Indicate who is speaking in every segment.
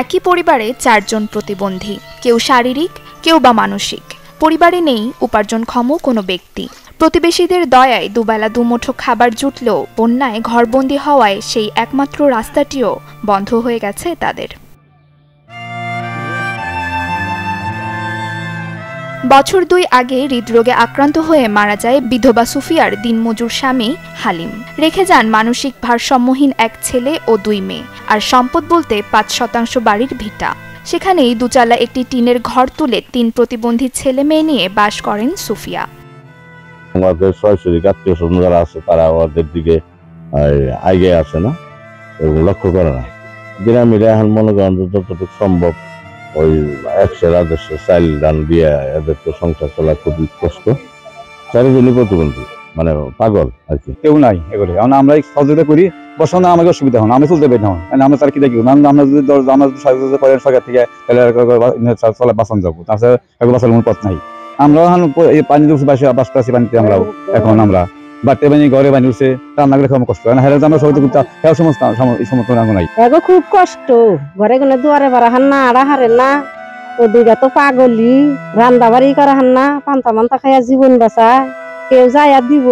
Speaker 1: একই পরিবারে 4 জন প্রতিবন্ধী, কেউ শারীরিক, কেউ বা মানসিক। পরিবারে নেই উপার্জনক্ষম কোনো ব্যক্তি। প্রতিবেশীদের দয়ায় দুবেলা দুমুঠো খাবার জুটলেও বন্যায় ঘরবন্দি হওয়ায় সেই একমাত্র রাস্তাটিও বন্ধ হয়ে গেছে তাদের। বছর 2 আগে হৃদরোগে আক্রান্ত হয়ে মারা যায় বিধবা সুফিয়ার দিনমজুর স্বামী হালিম। রেখে যান মানসিক ভারসাম্যহীন এক ছেলে ও 2 মেয়ে, আর সম্পদ বলতে 5% বাড়ির ভিটা। সেখানেই দুচালা একটি টিনের ঘর তুলে 3 প্রতিবন্ধী ছেলে মেয়ে নিয়ে বাস করেন সুফিয়া।
Speaker 2: আমাদের সরাসরি আত্মীয় স্বজন যারা আছে তারা আমাদের দিকে আগে আসে না এবং লক্ষ্য করে না। গ্রামীরা এখন মনে করেন যতটুকু সম্ভব ওই 100 চাইল ডান দিয়ে এদেরকে সংসার চলা খুবই কষ্ট। 4 জনই প্রতিবন্ধী, মানে পাগল আর কি,
Speaker 3: কেউ নাই এগুলো। আমরা সহযোগিতা করি, বসো না আমাকে অসুবিধা হন, আমি চলতে পারি না, আমরা তার কি দেখি আমরা যদি সহযোগিতা করেন সরকার থেকে চলা বাঁচান যাবো, তাছাড়া বাঁচার কোনো পথ নাই। আমরা এই পানি বাঁচতে আছি পানিতে। আমরা এখন আমরা বাড়তে পানি ঘরে পানি উঠছে, রান্না করে খাওয়া কষ্ট হয় না। আমরা সহযোগিতা সমর্থন নাই।
Speaker 4: খুব কষ্ট, ঘরে গেলে দুয়ারে বাড়া হান না, আড়া হারে না, ও দুইটা তো পাগলি, রান্না বাড়ি করা হান না, পান্তা মান্তা খাইয়া জীবন বাঁচা। কেউ যায় দিব,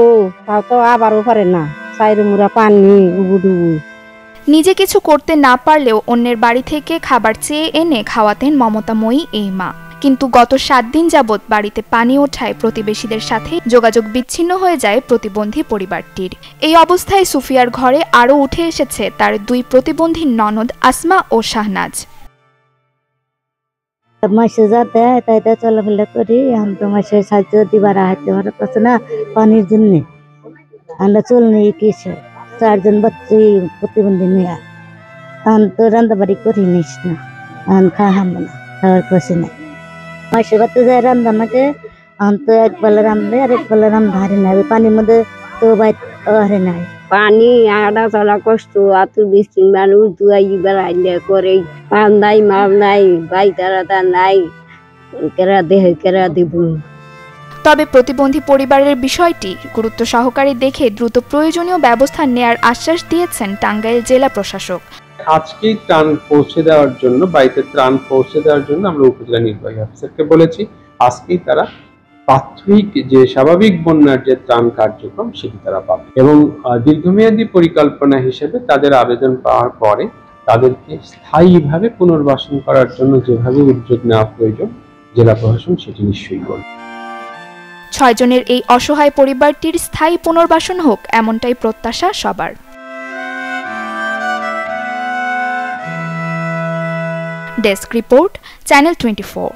Speaker 4: তাও তো আবারও পারে না, চাইরে মুড়া পানি উবুডুবু।
Speaker 1: নিজে কিছু করতে না পারলেও অন্যের বাড়ি থেকে খাবার চেয়ে এনে খাওয়াতেন মমতাময়ী এই মা। কিন্তু গত 7 দিন যাবৎ বাড়িতে পানি ওঠায় প্রতিবেশীদের সাথে যোগাযোগ বিচ্ছিন্ন হয়ে যায় প্রতিবন্ধী পরিবারটির। এই অবস্থায় সুফিয়ার ঘরে আরও উঠে এসেছে তার 2 প্রতিবন্ধী ননদ আসমা ও শাহনাজ।
Speaker 4: মাসে যা দেয় তাই চলাফেরা করি, আমি তো মাসে সাহায্য দিবার হাঁটতে পারতেছে না পানির জন্যে। আমরা চল নেই কিসে 4 জন বাচ্চা প্রতিবন্ধী নিয়ে, আমি তো রান্না বাড়ি করি নিস না, আমি খাওয়াম না, খাওয়ার কষে নাই। মাসে বাড়তে যায় রান্না নাকে, আমি তো একবেলা রান্ধলে আর একবেলা রান্ধা হারে নাই, পানির মধ্যে তো হারে নাই। পানি আড়া চলা কষ্ট, আতুর বৃষ্টি মানুষ দুয়াই বেড়াইলে করে, পান নাই মাল নাই, বাই তারা নাই, কেরা দেহ কেরা দিব।
Speaker 1: তবে প্রতিবন্ধী পরিবারের বিষয়টি গুরুত্ব সহকারে দেখে দ্রুত প্রয়োজনীয় ব্যবস্থা নেয়ার আশ্বাস দিয়েছেন টাঙ্গাইল জেলা প্রশাসক।
Speaker 5: আজকেই ত্রাণ পৌঁছে দেওয়ার জন্য, বাড়িতে ত্রাণ পৌঁছে দেওয়ার জন্য আমরা উপজেলা নির্বাহী অফিসারকে বলেছি আজকেই তারা প্রাথমিক যে স্বাভাবিক বন্যার যে ত্রাণ কার্যক্রম সেটি তারা পাবে, এবং দীর্ঘমেয়াদী পরিকল্পনা হিসেবে তাদের আবেদন পাওয়ার পরে তাদেরকে স্থায়ীভাবে পুনর্বাসন করার জন্য যেভাবে উদ্যোগ নেওয়া প্রয়োজন জেলা প্রশাসন সেটি নিশ্চয়ই করবে।
Speaker 1: 6 জনের এই অসহায় পরিবারটির স্থায়ী পুনর্বাসন হোক, এমনটাই প্রত্যাশা সবার। Desk report, channel 24।